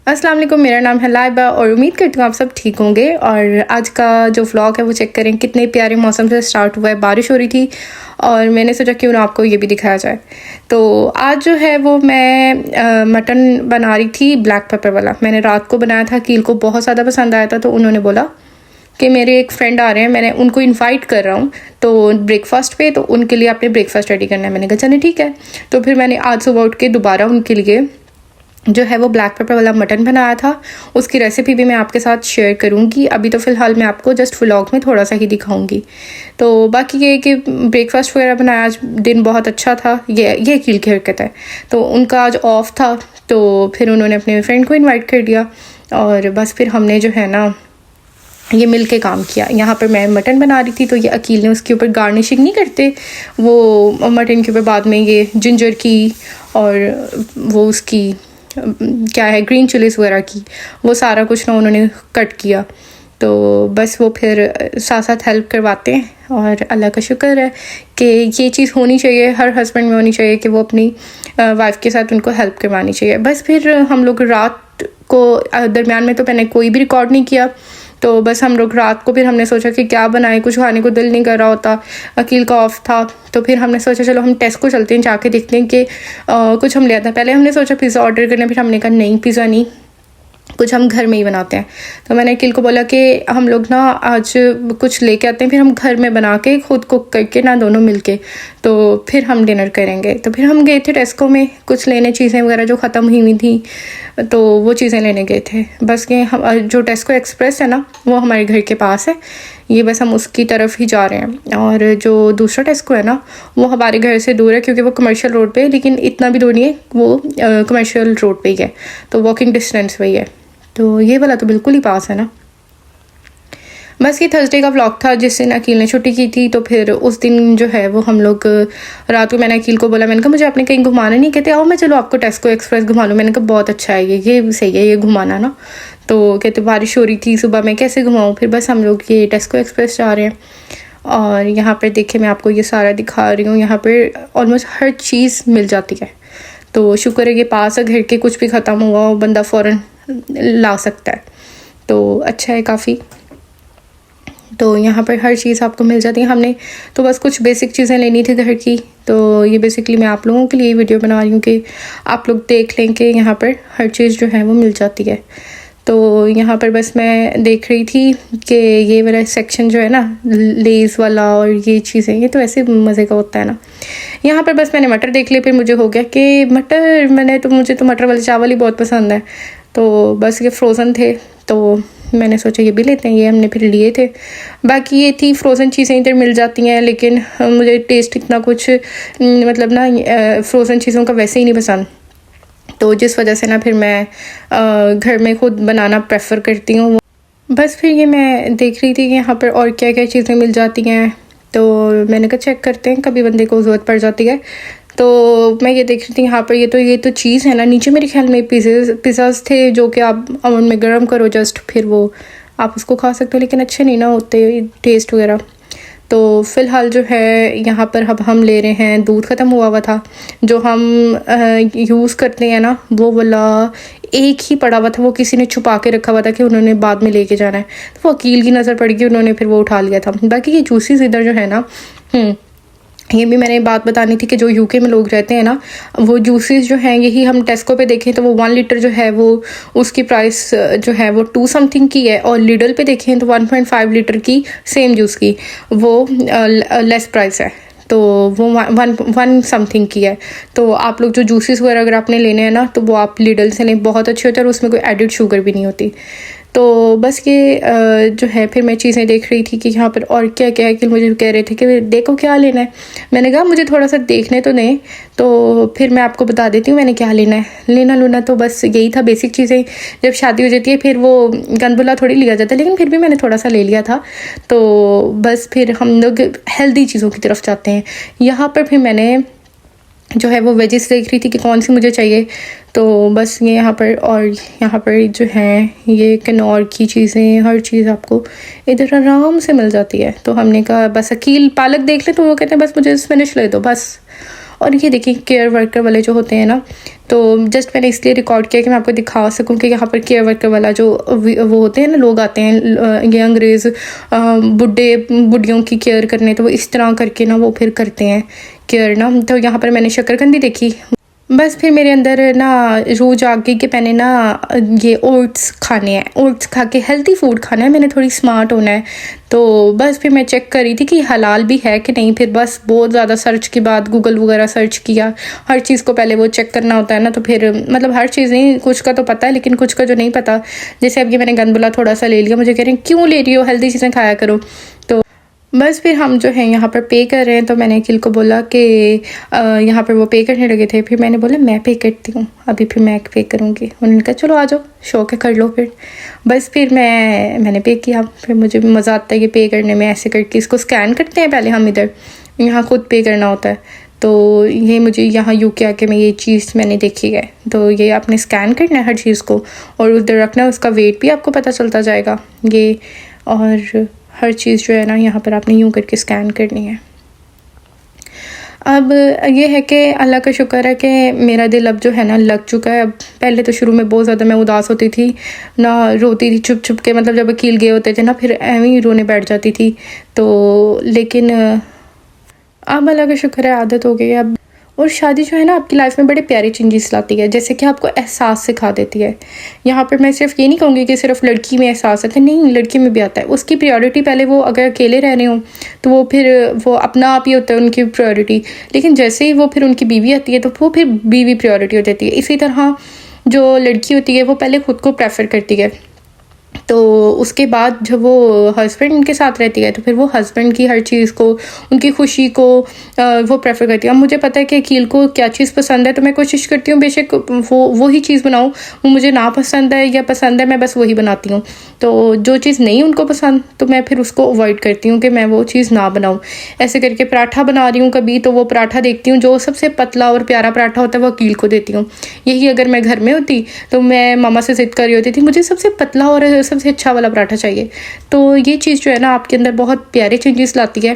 अस्सलाम वालेकुम, मेरा नाम है लाइबा और उम्मीद करती हूँ आप सब ठीक होंगे। और आज का जो व्लॉग है वो चेक करें, कितने प्यारे मौसम से स्टार्ट हुआ है। बारिश हो रही थी और मैंने सोचा क्यों ना आपको ये भी दिखाया जाए। तो आज जो है वो मैं मटन बना रही थी, ब्लैक पेपर वाला। मैंने रात को बनाया था, कील को बहुत ज़्यादा पसंद आया था, तो उन्होंने बोला कि मेरे एक फ्रेंड आ रहे हैं, मैंने उनको इनवाइट कर रहा हूँ तो ब्रेकफास्ट पे, तो उनके लिए आपने ब्रेकफास्ट रेडी करना है। मैंने कहा चलिए ठीक है। तो फिर मैंने आज सुबह उठ के दोबारा उनके लिए जो है वो ब्लैक पेपर वाला मटन बनाया था। उसकी रेसिपी भी मैं आपके साथ शेयर करूंगी। अभी तो फ़िलहाल मैं आपको जस्ट व्लॉग में थोड़ा सा ही दिखाऊंगी। तो बाकी ये कि ब्रेकफास्ट वगैरह बनाया, आज दिन बहुत अच्छा था। ये कील की हरकत है। तो उनका आज ऑफ था, तो फिर उन्होंने अपने फ्रेंड को इन्वाइट कर दिया और बस फिर हमने जो है ना ये मिल के काम किया। यहाँ पर मैं मटन बना रही थी, तो ये अकील ने उसके ऊपर गार्निशिंग नहीं करते वो मटन के ऊपर, बाद में ये जिंजर की और वो उसकी क्या है ग्रीन चिलीज़ वगैरह की, वो सारा कुछ ना उन्होंने कट किया। तो बस वो फिर साथ साथ हेल्प करवाते हैं और अल्लाह का शुक्र है कि ये चीज़ होनी चाहिए, हर हस्बैंड में होनी चाहिए कि वो अपनी वाइफ के साथ उनको हेल्प करवानी चाहिए। बस फिर हम लोग रात को दरमियान में तो मैंने कोई भी रिकॉर्ड नहीं किया। तो बस हम लोग रात को फिर हमने सोचा कि क्या बनाए, कुछ खाने को दिल नहीं कर रहा होता, अकील का ऑफ था। तो फिर हमने सोचा चलो हम टेस्को चलते हैं, जाके देखते हैं कि कुछ हम ले आते हैं। पहले हमने सोचा पिज़्ज़ा ऑर्डर करना, फिर हमने कहा नहीं पिज़्ज़ा नहीं, कुछ हम घर में ही बनाते हैं। तो मैंने अकील को बोला कि हम लोग ना आज कुछ लेके आते हैं, फिर हम घर में बना के खुद कुक करके ना दोनों मिलके, तो फिर हम डिनर करेंगे। तो फिर हम गए थे टेस्को में कुछ लेने, चीज़ें वगैरह जो ख़त्म हुई हुई थी, तो वो चीज़ें लेने गए थे। बस ये हम जो टेस्को एक्सप्रेस है ना वो हमारे घर के पास है, ये बस हम उसकी तरफ ही जा रहे हैं। और जो दूसरा टेस्को है ना वो हमारे घर से दूर है, क्योंकि वो कमर्शियल रोड पे है, लेकिन इतना भी दूर नहीं है, वो कमर्शियल रोड पे ही है, तो वॉकिंग डिस्टेंस पे ही है। तो ये वाला तो बिल्कुल ही पास है ना। बस ये थर्सडे का व्लॉग था जिस दिन अकील ने छुट्टी की थी। तो फिर उस दिन जो है वो हम लोग रात को, मैंने अकील को बोला, मैंने कहा मुझे आपने कहीं घुमाना नहीं, कहते आओ मैं चलो आपको टेस्को एक्सप्रेस घुमा लूँ। मैंने कहा बहुत अच्छा है, ये सही है ये घुमाना ना। तो कहते बारिश हो रही थी सुबह, मैं कैसे घुमाऊँ। फिर बस हम लोग ये टेस्को एक्सप्रेस जा रहे हैं और यहाँ पर देखिए मैं आपको ये सारा दिखा रही हूँ। यहाँ पर ऑलमोस्ट हर चीज़ मिल जाती है, तो शुक्र है ये पास है घर के, कुछ भी ख़त्म हुआ हो बंदा फ़ौरन ला सकता है, तो अच्छा है काफ़ी। तो यहाँ पर हर चीज़ आपको मिल जाती है। हमने तो बस कुछ बेसिक चीज़ें लेनी थी घर की, तो ये बेसिकली मैं आप लोगों के लिए वीडियो बना रही हूँ कि आप लोग देख लें कि यहाँ पर हर चीज़ जो है वो मिल जाती है। तो यहाँ पर बस मैं देख रही थी कि ये वाला सेक्शन जो है ना लेज़ वाला और ये चीज़ें, ये तो ऐसे मज़े का होता है ना। यहाँ पर बस मैंने मटर देख लिए, फिर मुझे हो गया कि मुझे तो मटर वाले चावल ही बहुत पसंद है। तो बस ये फ्रोज़न थे, तो मैंने सोचा ये भी लेते हैं, ये हमने फिर लिए थे। बाकी ये थी फ्रोज़न चीज़ें इधर मिल जाती हैं, लेकिन मुझे टेस्ट इतना कुछ मतलब ना फ्रोज़न चीज़ों का वैसे ही नहीं पसंद, तो जिस वजह से ना फिर मैं घर में खुद बनाना प्रेफर करती हूँ। बस फिर ये मैं देख रही थी कि यहाँ पर और क्या क्या चीज़ें मिल जाती हैं, तो मैंने कहा चेक करते हैं, कभी बंदे को ज़रूरत पड़ जाती है। तो मैं ये देख रही थी यहाँ पर ये तो चीज़ है ना, नीचे मेरे ख्याल में पिज़्ज़ाज़ थे जो कि आप ओवन में गर्म करो जस्ट, फिर वो आप उसको खा सकते हो, लेकिन अच्छे नहीं ना होते टेस्ट वगैरह। तो फ़िलहाल जो है यहाँ पर अब हम ले रहे हैं, दूध ख़त्म हुआ था जो हम यूज़ करते हैं ना, वो वाला एक ही पड़ा हुआ था, वो किसी ने छुपा के रखा हुआ था कि उन्होंने बाद में लेके जाना है। तो वो वकील की नज़र पड़ गई, उन्होंने फिर वो उठा लिया था। बाकी ये जूसीज इधर जो है ना, ये भी मैंने बात बतानी थी कि जो यूके में लोग रहते हैं ना, वो जूसेस जो हैं, यही हम टेस्को पे देखें तो वो 1 लीटर जो है वो उसकी प्राइस जो है वो 2 समथिंग की है, और लिडल पे देखें तो 1.5 लीटर की सेम जूस की वो लेस प्राइस है, तो वो 1 समथिंग की है। तो आप लोग जो जूसेस वगैरह अगर आपने लेने हैं ना, तो वो आप लिडल से लें, बहुत अच्छे होते हैं और उसमें कोई एडिड शुगर भी नहीं होती। तो बस ये जो है फिर मैं चीज़ें देख रही थी कि यहाँ पर और क्या क्या है, कि मुझे कह रहे थे कि देखो क्या लेना है। मैंने कहा मुझे थोड़ा सा देखने तो नहीं, तो फिर मैं आपको बता देती हूँ मैंने क्या लेना है। लेना लूना तो बस यही था, बेसिक चीज़ें। जब शादी हो जाती है फिर वो गंदबुला थोड़ी लिया जाता है, लेकिन फिर भी मैंने थोड़ा सा ले लिया था। तो बस फिर हम लोग हेल्दी चीज़ों की तरफ जाते हैं। यहाँ पर फिर मैंने जो है वो वेजिस देख रही थी कि कौन सी मुझे चाहिए, तो बस ये यहाँ पर जो है ये किन्नौर की चीज़ें, हर चीज़ आपको इधर आराम से मिल जाती है। तो हमने कहा बस अकील पालक देख ले, तो वो कहते हैं बस मुझे स्पिनच ले दो बस, और ये देखिए केयर वर्कर वाले जो होते हैं ना, तो जस्ट मैंने इसलिए रिकॉर्ड किया कि मैं आपको दिखा सकूं कि यहाँ पर केयर वर्कर वाला जो वो होते हैं ना, लोग आते हैं ये अंग्रेज़ बुढ़ियों की केयर करने, तो वो इस तरह करके ना वो फिर करते हैं केयर ना। तो यहाँ पर मैंने शक्करकंदी देखी, बस फिर मेरे अंदर ना रूह जाग गई कि मैंने ना ये ओट्स खाने हैं, ओट्स खा के हेल्दी फूड खाना है, मैंने थोड़ी स्मार्ट होना है। तो बस फिर मैं चेक कर रही थी कि हलाल भी है कि नहीं। फिर बस बहुत ज़्यादा सर्च के बाद गूगल वगैरह सर्च किया, हर चीज़ को पहले वो चेक करना होता है ना। तो फिर मतलब हर चीज़ नहीं, कुछ का तो पता है लेकिन कुछ का जो नहीं पता, जैसे अब ये मैंने गंदबुला थोड़ा सा ले लिया, मुझे कह रहे हैं क्यों ले रही हो, हेल्दी चीज़ें खाया करो। तो बस फिर हम जो है यहाँ पर पे कर रहे हैं, तो मैंने अकील को बोला कि यहाँ पर वो पे करने लगे थे। फिर मैंने बोला मैं पे करती हूँ अभी, फिर मैं पे करूँगी। उन्होंने कहा चलो आ जाओ, शौक है कर लो। फिर बस फिर मैंने पे किया। फिर मुझे भी मज़ा आता है कि पे करने में, ऐसे करके इसको स्कैन करते हैं पहले हम, इधर यहाँ खुद पे करना होता है। तो ये मुझे यहाँ यूके आके मैं ये चीज़ मैंने देखी है, तो ये आपने स्कैन करना है हर चीज़ को और उधर रखना है, उसका वेट भी आपको पता चलता जाएगा ये। और हर चीज़ जो है ना यहाँ पर आपने यूँ करके स्कैन करनी है। अब ये है कि अल्लाह का शुक्र है कि मेरा दिल अब जो है ना लग चुका है। अब पहले तो शुरू में बहुत ज़्यादा मैं उदास होती थी ना, रोती थी छुप छुप के, मतलब जब वकील गए होते थे ना फिर ऐਵੇਂ ही रोने बैठ जाती थी। तो लेकिन अब अल्लाह का शुक्र है आदत हो गई है अब। और शादी जो है ना आपकी लाइफ में बड़े प्यारे चेंजेस लाती है, जैसे कि आपको एहसास सिखा देती है। यहाँ पर मैं सिर्फ ये नहीं कहूँगी कि सिर्फ लड़की में एहसास आता है, नहीं, लड़की में भी आता है। उसकी प्रायोरिटी पहले वो अगर अकेले रह रहे हों तो वो फिर वो अपना आप ही होता है उनकी प्रायोरिटी, लेकिन जैसे ही वो फिर उनकी बीवी आती है तो वो फिर बीवी प्रायोरिटी हो जाती है। इसी तरह जो लड़की होती है वो पहले खुद को प्रेफर करती है, तो उसके बाद जब वो हस्बैंड के साथ रहती है तो फिर वो हस्बैंड की हर चीज़ को, उनकी खुशी को वो प्रेफर करती है। अब मुझे पता है कि अकील को क्या चीज़ पसंद है, तो मैं कोशिश करती हूँ बेशक वो ही चीज़ बनाऊँ, वो मुझे ना पसंद है या पसंद है मैं बस वही बनाती हूँ। तो जो चीज़ नहीं उनको पसंद तो मैं फिर उसको अवॉइड करती हूँ कि मैं वो चीज़ ना बनाऊँ। ऐसे करके पराठा बना रही हूँ कभी, तो वो पराठा देखती हूँ जो सबसे पतला और प्यारा पराठा होता है वो अकील को देती हूँ। यही अगर मैं घर में होती तो मैं मामा से ज़िद कर रही होती थी मुझे सबसे पतला और सबसे अच्छा वाला पराठा चाहिए। तो ये चीज़ जो है ना आपके अंदर बहुत प्यारे चेंजेस लाती है,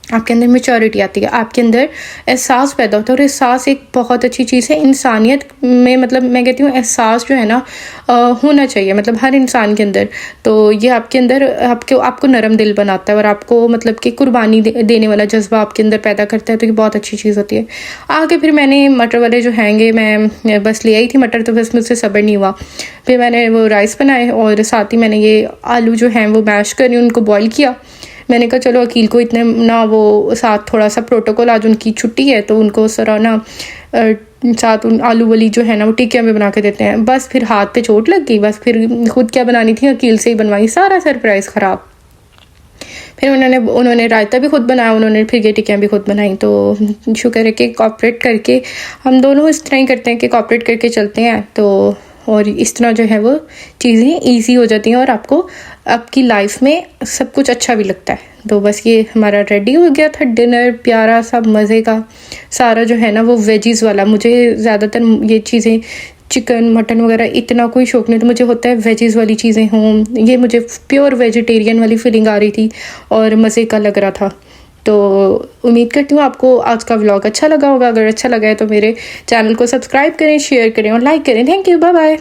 आपके अंदर मैच्योरिटी आती है, आपके अंदर एहसास पैदा होता है। और एहसास एक बहुत अच्छी चीज़ है इंसानियत में, मतलब मैं कहती हूँ एहसास जो है ना होना चाहिए, मतलब हर इंसान के अंदर। तो ये आपके अंदर आपको नरम दिल बनाता है और आपको मतलब कि कुर्बानी देने वाला जज्बा आपके अंदर पैदा करता है, तो ये बहुत अच्छी चीज़ होती है। आगे फिर मैंने मटर वाले जो हैंगे मैं बस ले आई थी मटर, तो बस मुझसे सब्र नहीं हुआ। फिर मैंने वो राइस बनाए और साथ ही मैंने ये आलू जो हैं वो मैश करी, उनको बॉयल किया। मैंने कहा चलो अकील को इतने ना वो साथ थोड़ा सा प्रोटोकॉल, आज उनकी छुट्टी है तो उनको सरा ना साथ उन आलू वाली जो है ना वो टिक्कियाँ में बना के देते हैं। बस फिर हाथ पे चोट लग गई, बस फिर खुद क्या बनानी थी अकील से ही बनवाई, सारा सरप्राइज़ ख़राब। फिर उन्होंने रायता भी खुद बनाया, उन्होंने फिर ये टिक्कियाँ भी खुद बनाई। तो शुक्र है कि कॉपरेट करके हम दोनों इस तरह ही करते हैं कि कॉपरेट करके चलते हैं, तो और इस तरह जो है वो चीज़ें ईजी हो जाती हैं और आपको आपकी लाइफ में सब कुछ अच्छा भी लगता है। तो बस ये हमारा रेडी हो गया था डिनर, प्यारा सा मज़े का सारा जो है ना वो वेजीज़ वाला। मुझे ज़्यादातर ये चीज़ें चिकन मटन वगैरह इतना कोई शौक नहीं, तो मुझे होता है वेजीज़ वाली चीज़ें हों। ये मुझे प्योर वेजिटेरियन वाली फीलिंग आ रही थी और मज़े का लग रहा था। तो उम्मीद करती हूँ आपको आज का व्लॉग अच्छा लगा होगा। अगर अच्छा लगा है तो मेरे चैनल को सब्सक्राइब करें, शेयर करें और लाइक करें। Thank you, bye bye.